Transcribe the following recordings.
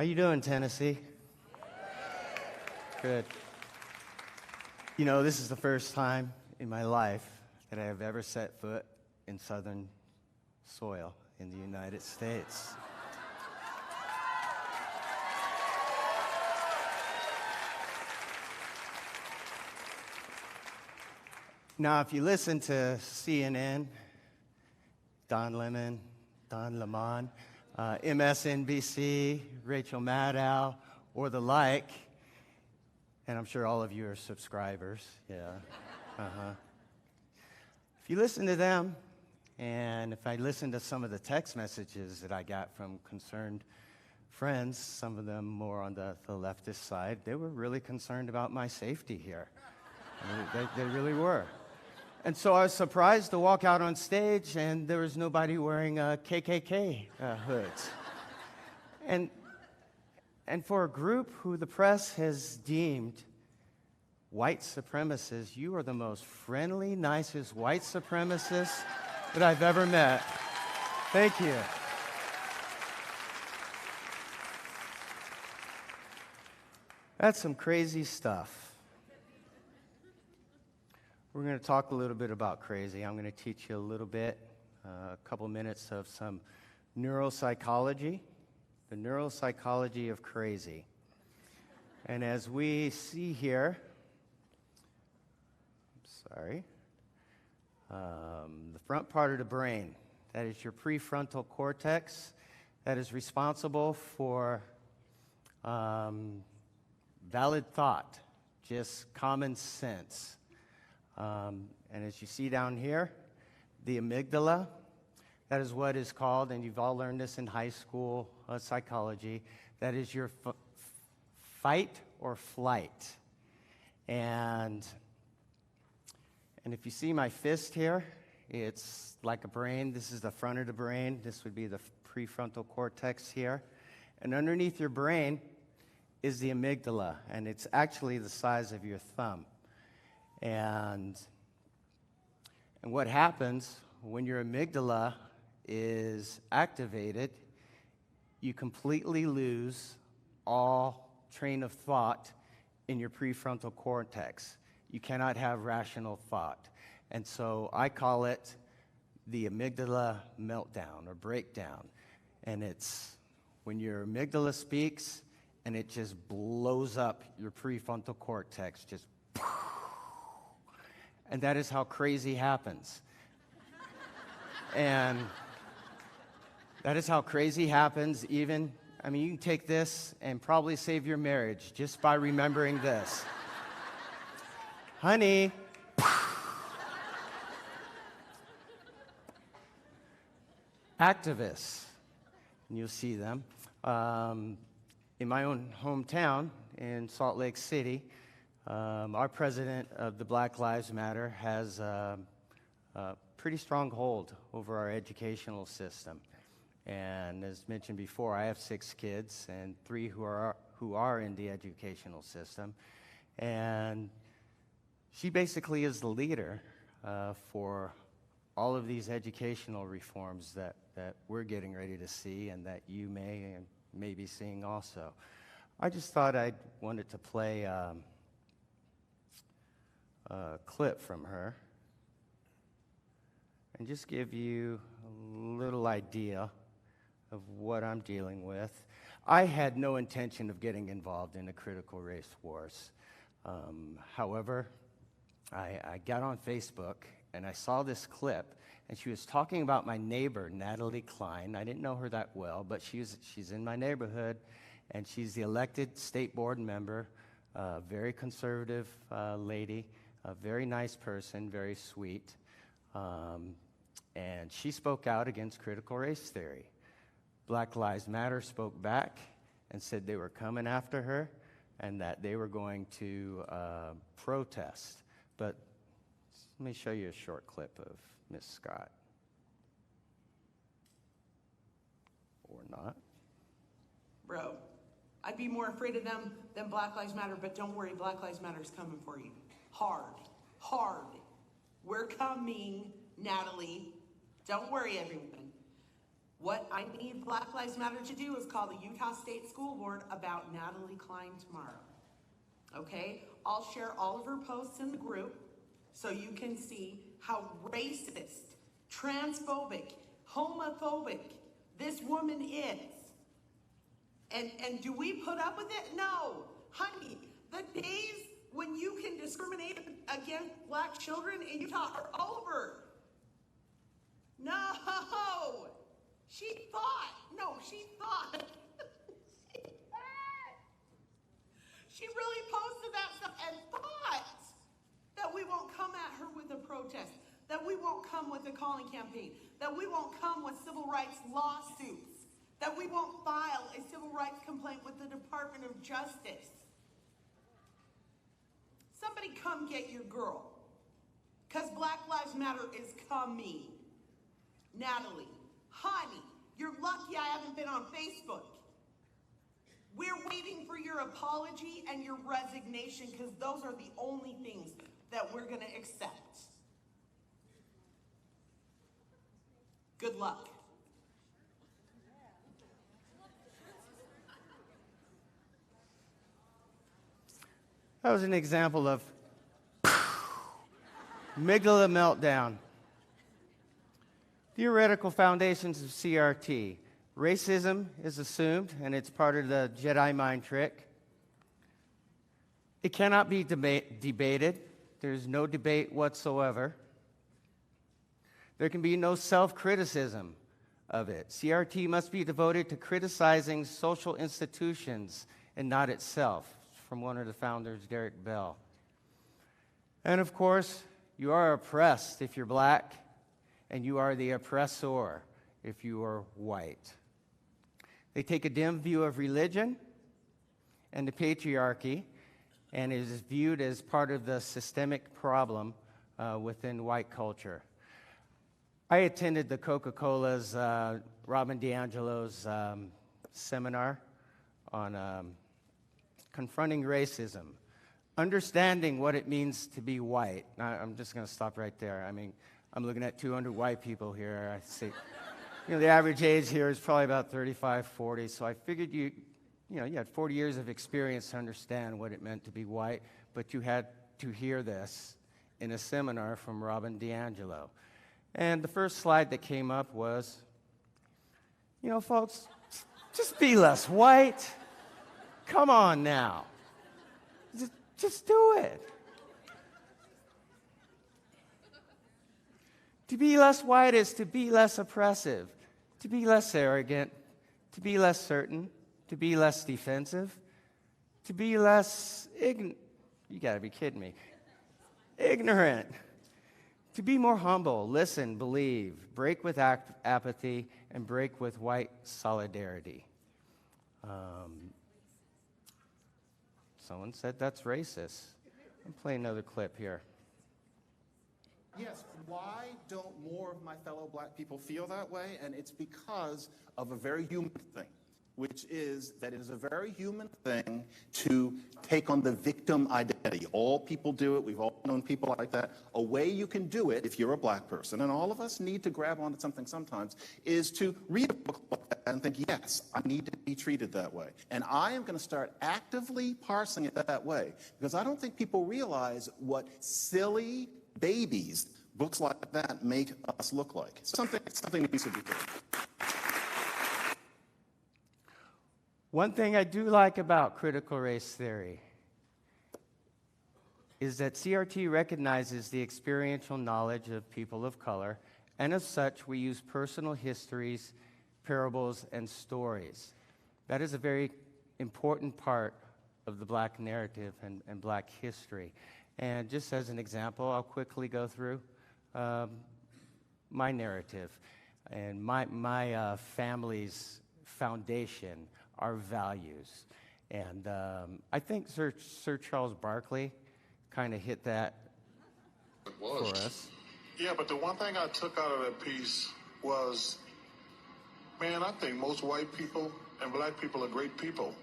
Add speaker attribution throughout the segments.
Speaker 1: How you doing, Tennessee? Good. You know, this is the first time in my life that I have ever set foot in southern soil in the United States. Now, if you listen to CNN, Don Lemon, MSNBC, Rachel Maddow, or the like, and I'm sure all of you are subscribers, yeah. If you listen to them, and if I listen to some of the text messages that I got from concerned friends, some of them more on the leftist side, they were really concerned about my safety here. They really were. And so I was surprised to walk out on stage and there was nobody wearing KKK hoods. And for a group who the press has deemed white supremacists, you are the most friendly, nicest white supremacists that I've ever met. Thank you. That's some crazy stuff. We're going to talk a little bit about crazy. I'm going to teach you a little bit, a couple minutes of some neuropsychology, the neuropsychology of crazy. And as we see here, the front part of the brain, that is your prefrontal cortex, that is responsible for valid thought, just common sense. And as you see down here, the amygdala, that is what is called, and you've all learned this in high school psychology, that is your fight or flight. And if you see my fist here, it's like a brain. This is the front of the brain. This would be the prefrontal cortex here. And underneath your brain is the amygdala, and it's actually the size of your thumb. And what happens when your amygdala is activated, you completely lose all train of thought in your prefrontal cortex. You cannot have rational thought. And so I call it the amygdala meltdown or breakdown. And it's when your amygdala speaks and it just blows up your prefrontal cortex, just and that is how crazy happens. And that is how crazy happens even, I mean, you can take this and probably save your marriage just by remembering this. Honey. Activists, and you'll see them. In my own hometown in Salt Lake City, our president of the Black Lives Matter has a pretty strong hold over our educational system. And as mentioned before, I have 6 kids and 3 who are in the educational system. And she basically is the leader for all of these educational reforms that we're getting ready to see and that you may be seeing also. I just thought I wanted to play a clip from her and just give you a little idea of what I'm dealing with. I had no intention of getting involved in the critical race wars. However, I got on Facebook and I saw this clip, and she was talking about my neighbor, Natalie Klein. I didn't know her that well, but she's in my neighborhood, and she's the elected state board member, very conservative lady, a very nice person, very sweet. And she spoke out against critical race theory. Black Lives Matter spoke back and said they were coming after her and that they were going to protest. But let me show you a short clip of Miss Scott. Or not.
Speaker 2: Bro, I'd be more afraid of them than Black Lives Matter, but don't worry, Black Lives Matter is coming for you. Hard. We're coming, Natalie. Don't worry, everyone. What I need Black Lives Matter to do is call the Utah State School Board about Natalie Klein tomorrow. Okay? I'll share all of her posts in the group so you can see how racist, transphobic, homophobic this woman is. And do we put up with it? No. Honey, the days when you can discriminate against black children in Utah are over. No. She thought. She really posted that stuff and thought that we won't come at her with a protest, that we won't come with a calling campaign, that we won't come with civil rights lawsuits, that we won't file a civil rights complaint with the Department of Justice. Somebody come get your girl, because Black Lives Matter is coming. Natalie, honey, you're lucky I haven't been on Facebook. We're waiting for your apology and your resignation, because those are the only things that we're going to accept. Good luck.
Speaker 1: That was an example of amygdala meltdown. Theoretical foundations of CRT. Racism is assumed, and it's part of the Jedi mind trick. It cannot be debated. There's no debate whatsoever. There can be no self-criticism of it. CRT must be devoted to criticizing social institutions and not itself, from one of the founders, Derek Bell. And of course, you are oppressed if you're black, and you are the oppressor if you are white. They take a dim view of religion and the patriarchy, and it is viewed as part of the systemic problem within white culture. I attended the Coca-Cola's Robin DiAngelo's seminar on confronting racism, understanding what it means to be white. Now, I'm just going to stop right there. I mean, I'm looking at 200 white people here. I see, the average age here is probably about 35, 40. So I figured you had 40 years of experience to understand what it meant to be white, but you had to hear this in a seminar from Robin DiAngelo. And the first slide that came up was, folks, just be less white. Come on now. Just do it. To be less white is to be less oppressive, to be less arrogant, to be less certain, to be less defensive, to be less ignorant. You got to be kidding me. Ignorant. To be more humble, listen, believe, break with apathy, and break with white solidarity. Someone said that's racist. I'm playing another clip here.
Speaker 3: Yes, why don't more of my fellow black people feel that way? And it's because of a very human thing, which is that it is a very human thing to take on the victim identity. All people do it. We've all known people like that. A way you can do it, if you're a black person, and all of us need to grab onto something sometimes, is to read a book like that and think, yes, I need to be treated that way. And I am going to start actively parsing it that way, because I don't think people realize what silly babies books like that make us look like. Something needs to be done.
Speaker 1: One thing I do like about critical race theory is that CRT recognizes the experiential knowledge of people of color, and as such, we use personal histories, parables, and stories. That is a very important part of the black narrative and black history. And just as an example, I'll quickly go through my narrative and my family's foundation, our values. And I think Sir Charles Barkley kind of hit that for us.
Speaker 4: Yeah, but the one thing I took out of that piece was, man, I think most white people and black people are great people.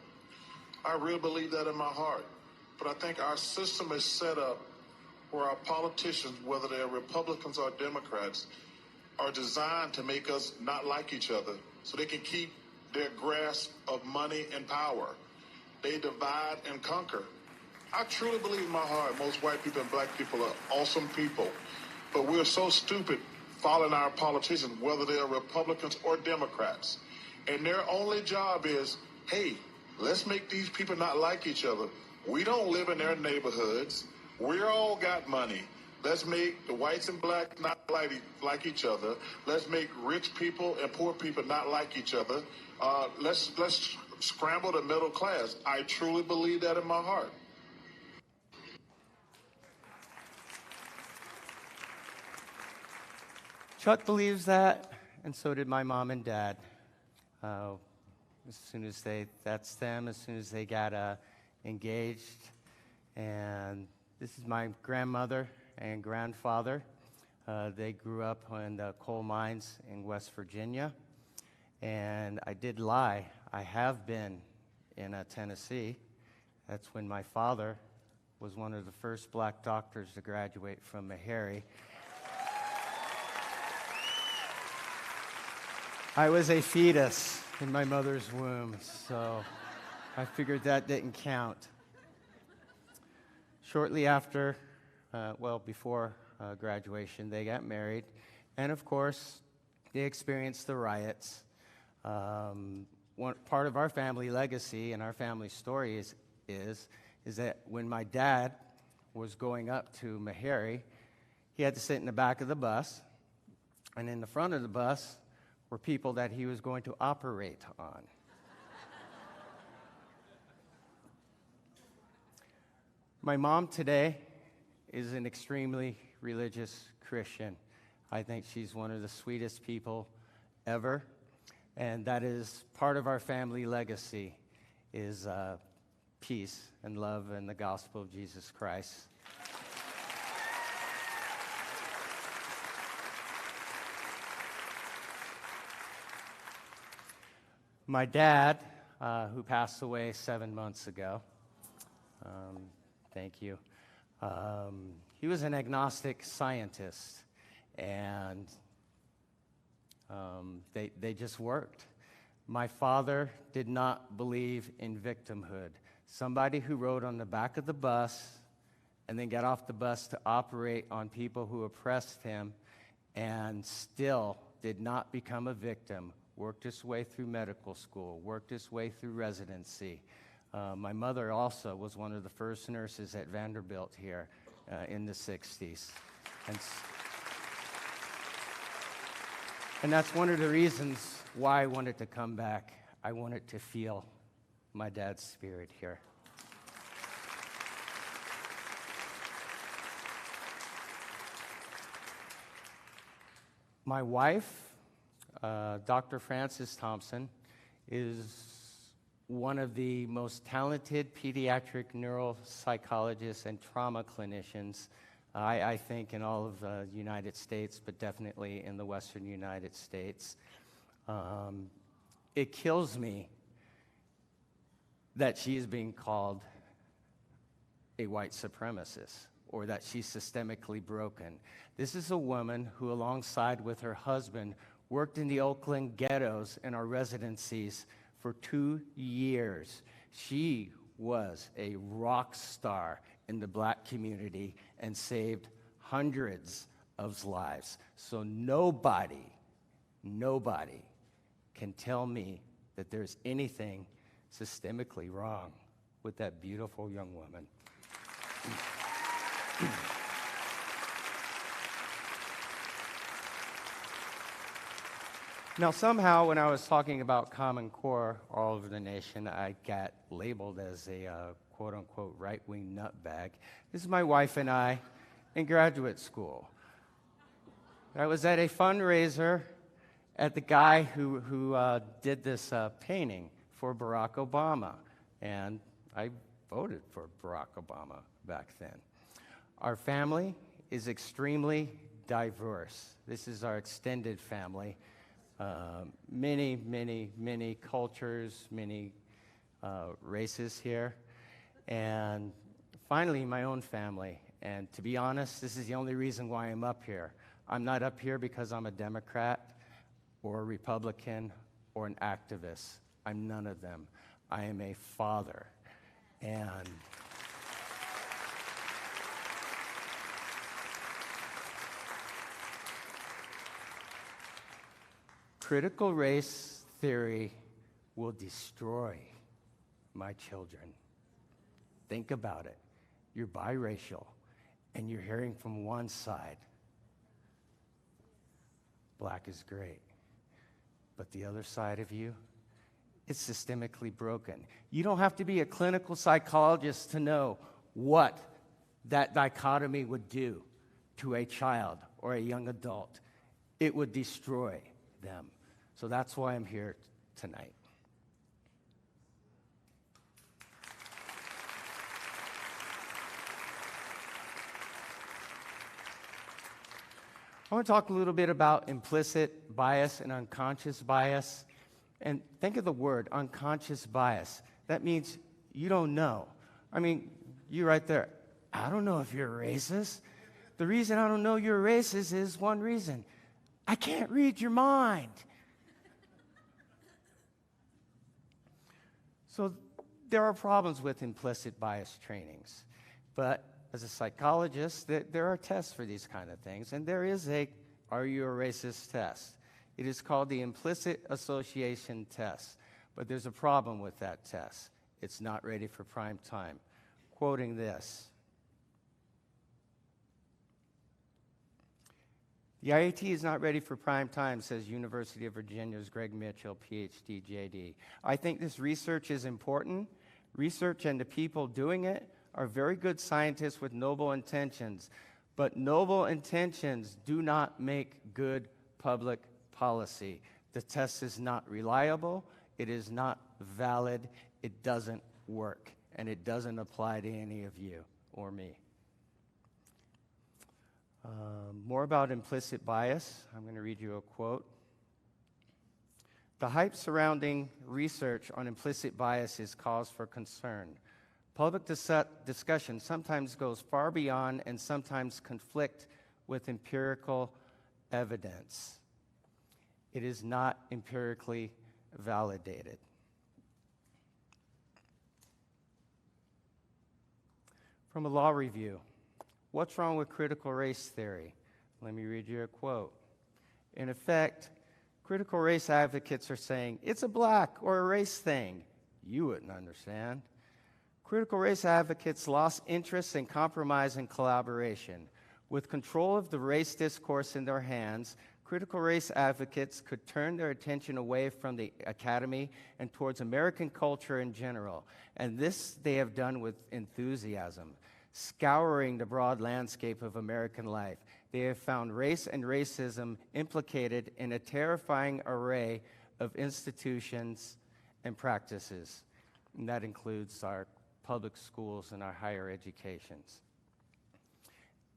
Speaker 4: I really believe that in my heart. But I think our system is set up where our politicians, whether they're Republicans or Democrats, are designed to make us not like each other so they can keep their grasp of money and power. They divide and conquer. I truly believe in my heart most white people and black people are awesome people, but we're so stupid following our politicians, whether they're Republicans or Democrats. And their only job is, hey, let's make these people not like each other. We don't live in their neighborhoods. We're all got money. Let's make the whites and blacks not like each other. Let's make rich people and poor people not like each other. Let's scramble the middle class. I truly believe that in my heart.
Speaker 1: Chuck believes that, and so did my mom and dad. As soon as they got engaged. And this is my grandmother and grandfather. They grew up in the coal mines in West Virginia. And I did lie. I have been in Tennessee. That's when my father was one of the first black doctors to graduate from Meharry. I was a fetus in my mother's womb, so I figured that didn't count. Shortly after, before graduation, they got married, and of course, they experienced the riots. Part of our family legacy and our family story is that when my dad was going up to Meharry, he had to sit in the back of the bus, and in the front of the bus were people that he was going to operate on. My mom today is an extremely religious Christian. I think she's one of the sweetest people ever, and that is part of our family legacy is peace and love and the gospel of Jesus Christ. My dad, who passed away 7 months ago, thank you, he was an agnostic scientist, and they just worked. My father did not believe in victimhood. Somebody who rode on the back of the bus and then got off the bus to operate on people who oppressed him and still did not become a victim, worked his way through medical school, worked his way through residency. My mother also was one of the first nurses at Vanderbilt here in the 60s. And that's one of the reasons why I wanted to come back. I wanted to feel my dad's spirit here. My wife, Dr. Frances Thompson, is one of the most talented pediatric neuropsychologists and trauma clinicians, I think, in all of the United States, but definitely in the Western United States. It kills me that she is being called a white supremacist or that she's systemically broken. This is a woman who, alongside with her husband, worked in the Oakland ghettos and our residencies for 2 years. She was a rock star in the black community and saved hundreds of lives. So nobody can tell me that there's anything systemically wrong with that beautiful young woman. Now, somehow, when I was talking about Common Core all over the nation, I got labeled as a quote-unquote right-wing nutbag. This is my wife and I in graduate school. I was at a fundraiser at the guy who did this painting for Barack Obama, and I voted for Barack Obama back then. Our family is extremely diverse. This is our extended family. Many cultures, many races here. And finally, my own family. And to be honest, this is the only reason why I'm up here. I'm not up here because I'm a Democrat or a Republican or an activist. I'm none of them. I am a father. And critical race theory will destroy my children. Think about it. You're biracial, and you're hearing from one side, black is great. But the other side of you, it's systemically broken. You don't have to be a clinical psychologist to know what that dichotomy would do to a child or a young adult. It would destroy them. So that's why I'm here tonight. I want to talk a little bit about implicit bias and unconscious bias. And think of the word unconscious bias. That means you don't know. I mean, you right there. I don't know if you're a racist. The reason I don't know you're a racist is one reason. I can't read your mind. So there are problems with implicit bias trainings. But as a psychologist, there are tests for these kind of things. And there is a Are You a Racist test. It is called the implicit association test. But there's a problem with that test. It's not ready for prime time. Quoting this. The IAT is not ready for prime time, says University of Virginia's Greg Mitchell, PhD, JD. I think this research is important. Research and the people doing it are very good scientists with noble intentions. But noble intentions do not make good public policy. The test is not reliable. It is not valid. It doesn't work. And it doesn't apply to any of you or me. More about implicit bias. I'm going to read you a quote. The hype surrounding research on implicit bias is cause for concern. Public discussion sometimes goes far beyond and sometimes conflict with empirical evidence. It is not empirically validated. From a law review, what's wrong with critical race theory? Let me read you a quote. In effect, critical race advocates are saying, it's a black or a race thing. You wouldn't understand. Critical race advocates lost interest in compromise and collaboration. With control of the race discourse in their hands, critical race advocates could turn their attention away from the academy and towards American culture in general. And this they have done with enthusiasm, scouring the broad landscape of American life. They have found race and racism implicated in a terrifying array of institutions and practices. And that includes our public schools and our higher educations.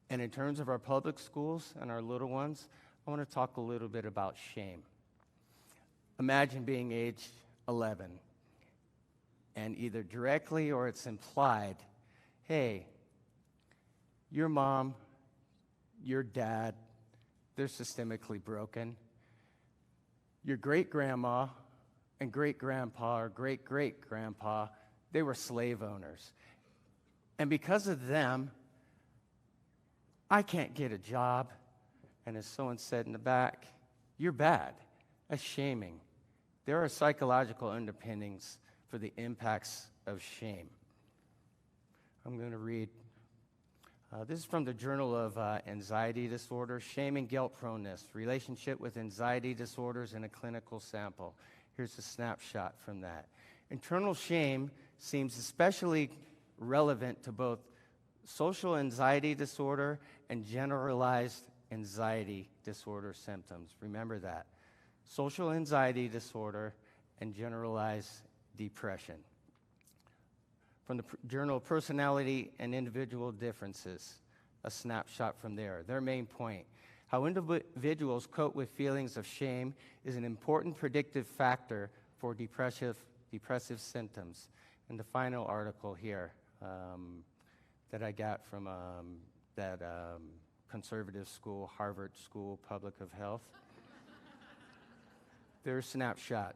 Speaker 1: And in terms of our public schools and our little ones, I want to talk a little bit about shame. Imagine being age 11 and either directly or it's implied, hey, your mom, your dad, they're systemically broken. Your great-grandma and great-grandpa or great-great-grandpa, they were slave owners. And because of them, I can't get a job. And as someone said in the back, you're bad. That's shaming. There are psychological underpinnings for the impacts of shame. I'm going to read. This is from the Journal of Anxiety Disorders, Shame and Guilt Proneness, Relationship with Anxiety Disorders in a Clinical Sample. Here's a snapshot from that. Internal shame seems especially relevant to both social anxiety disorder and generalized anxiety disorder symptoms. Remember that. Social anxiety disorder and generalized depression. From the Journal of Personality and Individual Differences, a snapshot from there. Their main point, how individuals cope with feelings of shame is an important predictive factor for depressive symptoms. And the final article here that I got from that conservative school, Harvard School, Public of Health. Their snapshot.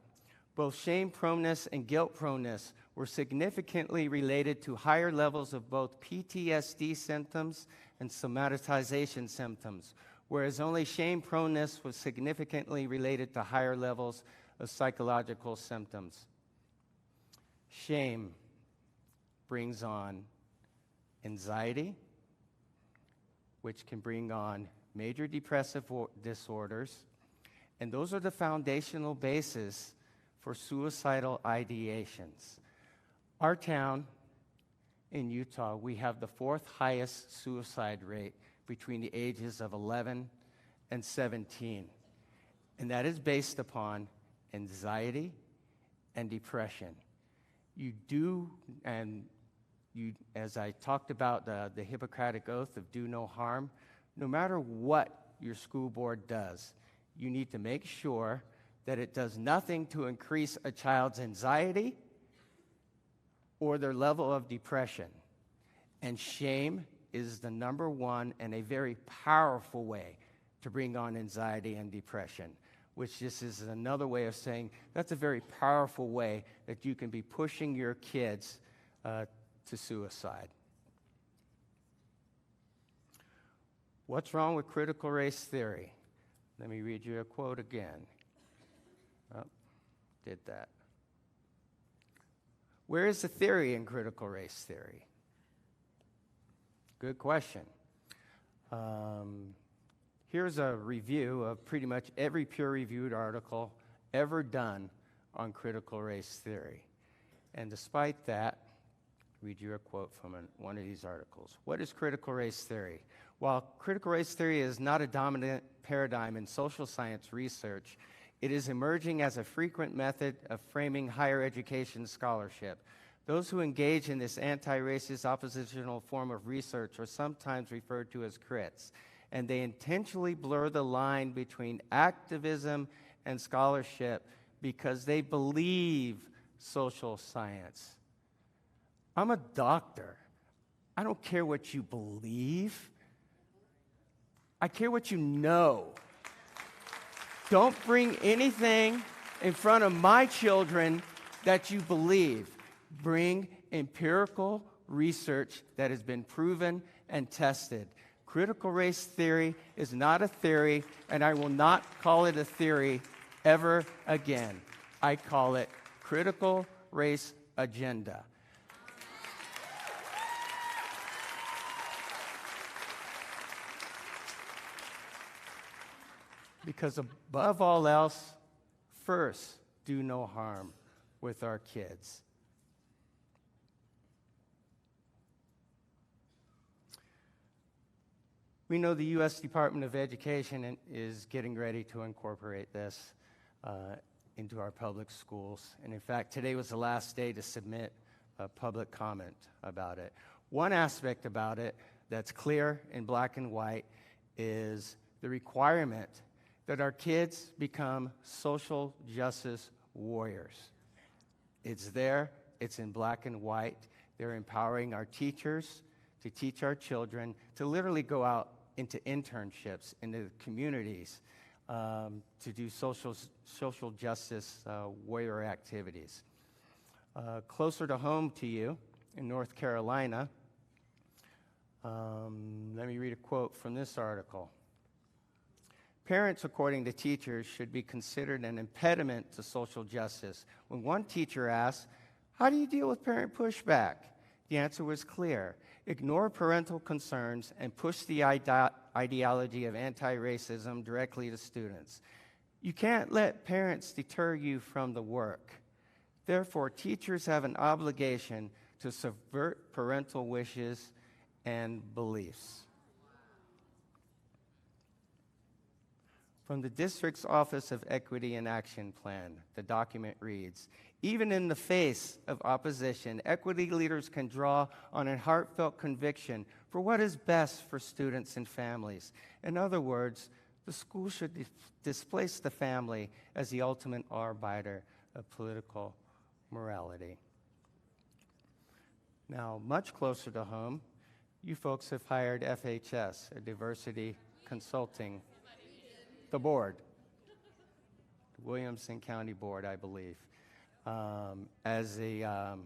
Speaker 1: Both shame proneness and guilt proneness were significantly related to higher levels of both PTSD symptoms and somatization symptoms, whereas only shame proneness was significantly related to higher levels of psychological symptoms. Shame brings on anxiety, which can bring on major depressive disorders, and those are the foundational basis for suicidal ideations. Our town in Utah, we have the 4th highest suicide rate between the ages of 11 and 17. And that is based upon anxiety and depression. As I talked about the Hippocratic Oath of do no harm, no matter what your school board does, you need to make sure that it does nothing to increase a child's anxiety or their level of depression. And shame is the number one and a very powerful way to bring on anxiety and depression, which just is another way of saying that's a very powerful way that you can be pushing your kids to suicide. What's wrong with critical race theory? Let me read you a quote again. Did that. Where is the theory in critical race theory? Good question. Here's a review of pretty much every peer-reviewed article ever done on critical race theory. And despite that, read you a quote from one of these articles. What is critical race theory? While critical race theory is not a dominant paradigm in social science research, it is emerging as a frequent method of framing higher education scholarship. Those who engage in this anti-racist oppositional form of research are sometimes referred to as crits, and they intentionally blur the line between activism and scholarship because they believe social science. I'm a doctor. I don't care what you believe. I care what you know. Don't bring anything in front of my children that you believe. Bring empirical research that has been proven and tested. Critical race theory is not a theory, and I will not call it a theory ever again. I call it critical race agenda. Because above all else, first, do no harm with our kids. We know the U.S. Department of Education is getting ready to incorporate this into our public schools. And in fact, today was the last day to submit a public comment about it. One aspect about it that's clear in black and white is the requirement that our kids become social justice warriors. It's there, it's in black and white. They're empowering our teachers to teach our children to literally go out into internships, into communities, to do social justice warrior activities. Closer to home to you, in North Carolina, let me read a quote from this article. Parents, according to teachers, should be considered an impediment to social justice. When one teacher asked, "How do you deal with parent pushback?" the answer was clear. Ignore parental concerns and push the ideology of anti-racism directly to students. You can't let parents deter you from the work. Therefore, teachers have an obligation to subvert parental wishes and beliefs. From the district's Office of Equity and Action Plan, the document reads, even in the face of opposition, equity leaders can draw on a heartfelt conviction for what is best for students and families. In other words, the school should displace the family as the ultimate arbiter of political morality. Now, much closer to home, You folks have hired FHS, a diversity consulting, the board, Williamson County Board, I believe, as a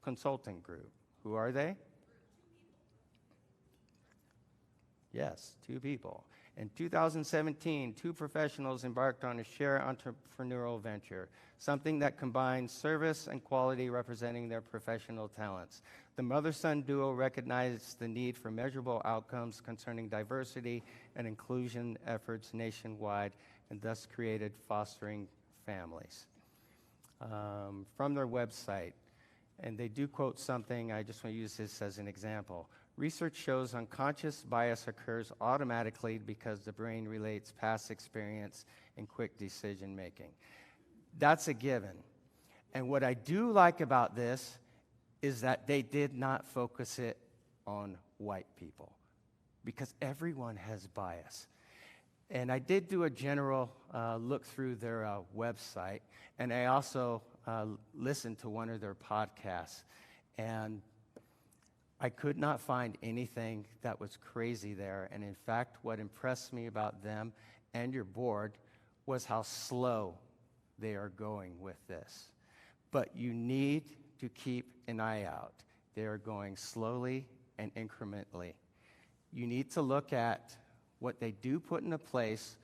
Speaker 1: consulting group. Who are they? Yes, 2 people. In 2017, 2 professionals embarked on a shared entrepreneurial venture, something that combines service and quality representing their professional talents. The mother-son duo recognized the need for measurable outcomes concerning diversity and inclusion efforts nationwide, and thus created Fostering Families. From their website, and they do quote something, I just want to use this as an example. Research shows unconscious bias occurs automatically because the brain relates past experience and quick decision making. That's a given. And what I do like about this is that they did not focus it on white people, because everyone has bias. And I did do a general look through their website, and I also listened to one of their podcasts. And I could not find anything that was crazy there. And in fact, what impressed me about them and your board was how slow they are going with this. But you need to keep an eye out. They are going slowly and incrementally. You need to look at what they do put into place,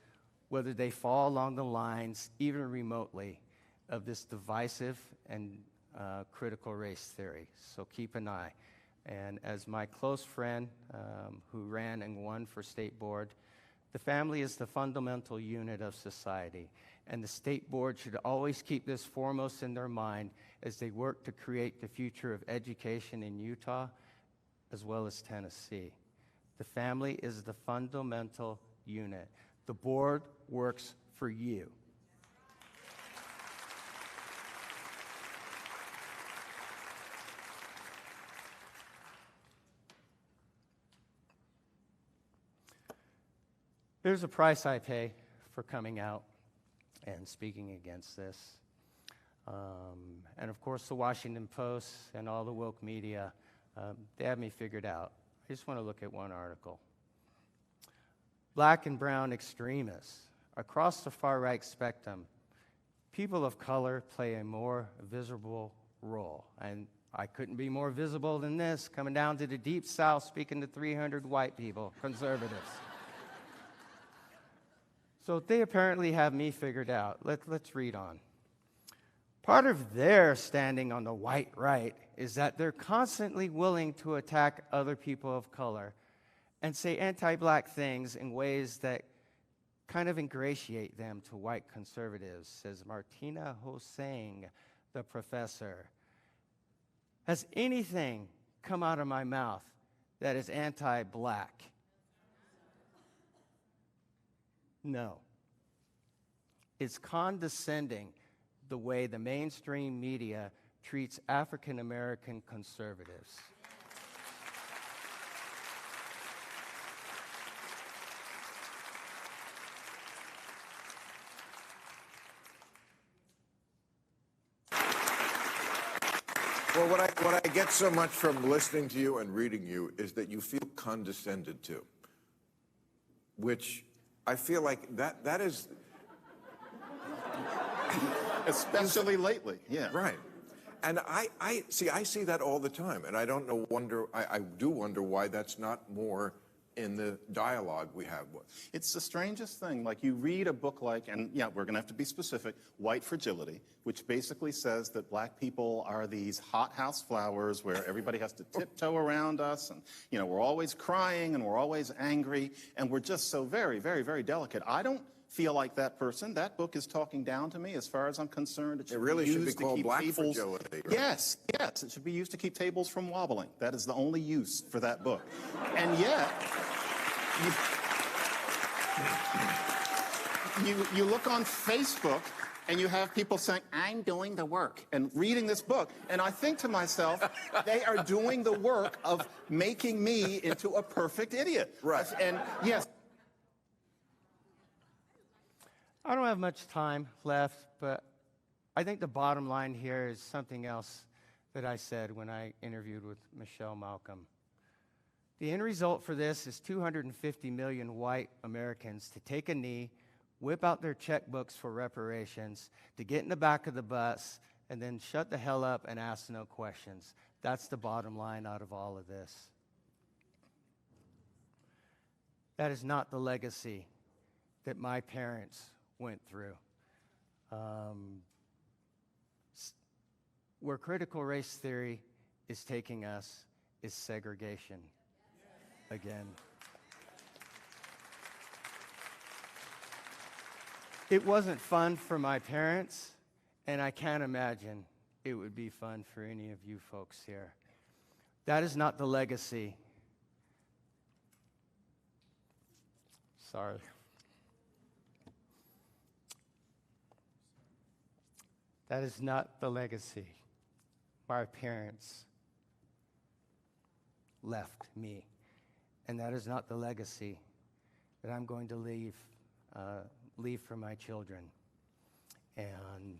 Speaker 1: whether they fall along the lines, even remotely, of this divisive and critical race theory. So keep an eye. And as my close friend who ran and won for state board, the family is the fundamental unit of society. And the state board should always keep this foremost in their mind as they work to create the future of education in Utah as well as Tennessee. The family is the fundamental unit. The board works for you. There's a price I pay for coming out and speaking against this. And of course, the Washington Post and all the woke media, they have me figured out. I just want to look at one article. Black and brown extremists. Across the far-right spectrum, people of color play a more visible role. And I couldn't be more visible than this, coming down to the Deep South, speaking to 300 white people, conservatives. So they apparently have me figured out. Let's read on. Part of their standing on the white right is that they're constantly willing to attack other people of color and say anti-black things in ways that kind of ingratiate them to white conservatives, says Martina Hossain, the professor. Has anything come out of my mouth that is anti-black? No. It's condescending the way the mainstream media treats African American conservatives.
Speaker 5: Well, what I get so much from listening to you and reading you is that you feel condescended to, which I feel like that is...
Speaker 3: Especially lately, yeah.
Speaker 5: Right. And I see that all the time, and I do wonder why that's not more in the dialogue we have with.
Speaker 3: It's the strangest thing. Like, you read a book like, and yeah, we're going to have to be specific, White Fragility, which basically says that black people are these hothouse flowers where everybody has to tiptoe around us, and, you know, we're always crying and we're always angry, and we're just so very, very, very delicate. I don't feel like that person. That book is talking down to me as far as I'm concerned. It
Speaker 5: really
Speaker 3: be
Speaker 5: should be
Speaker 3: used to
Speaker 5: called
Speaker 3: keep
Speaker 5: Black
Speaker 3: tables.
Speaker 5: Fragility. Right?
Speaker 3: Yes, it should be used to keep tables from wobbling. That is the only use for that book. And yet, you look on Facebook and you have people saying, I'm doing the work, and reading this book. And I think to myself, they are doing the work of making me into a perfect idiot.
Speaker 5: Right.
Speaker 3: And yes.
Speaker 1: I don't have much time left, but I think the bottom line here is something else that I said when I interviewed with Michelle Malcolm. The end result for this is 250 million white Americans to take a knee, whip out their checkbooks for reparations, to get in the back of the bus, and then shut the hell up and ask no questions. That's the bottom line out of all of this. That is not the legacy that my parents went through. Where critical race theory is taking us is segregation again. It wasn't fun for my parents, and I can't imagine it would be fun for any of you folks here. That is not the legacy. Sorry. That is not the legacy my parents left me. And that is not the legacy that I'm going to leave for my children. And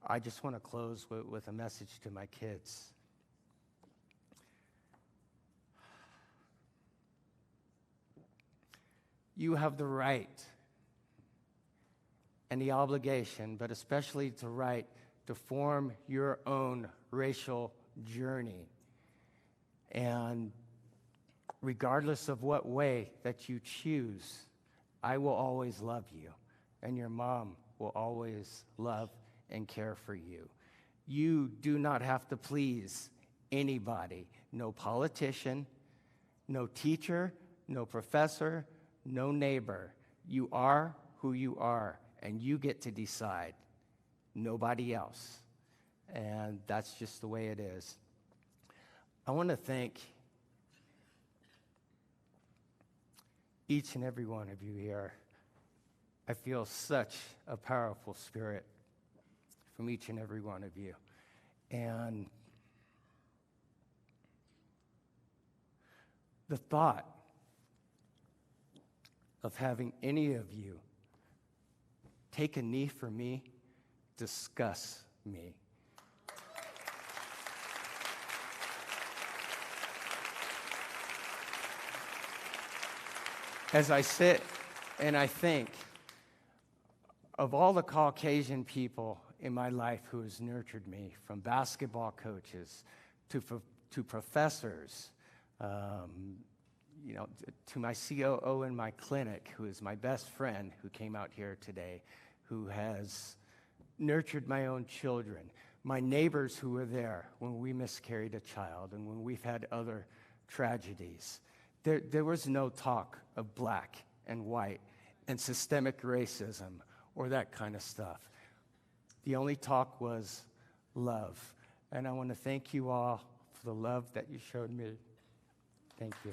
Speaker 1: I just want to close with a message to my kids. You have the right and the obligation, but especially the right, to form your own racial journey. And regardless of what way that you choose, I will always love you, and your mom will always love and care for you. You do not have to please anybody, no politician, no teacher, no professor, no neighbor. You are who you are, and you get to decide, nobody else. And that's just the way it is. I want to thank each and every one of you here. I feel such a powerful spirit from each and every one of you. And the thought of having any of you take a knee for me disgusts me. As I sit and I think of all the Caucasian people in my life who has nurtured me, from basketball coaches to professors, to my COO in my clinic, who is my best friend, who came out here today, who has nurtured my own children, my neighbors who were there when we miscarried a child and when we've had other tragedies. There was no talk of black and white and systemic racism or that kind of stuff. The only talk was love. And I want to thank you all for the love that you showed me. Thank you.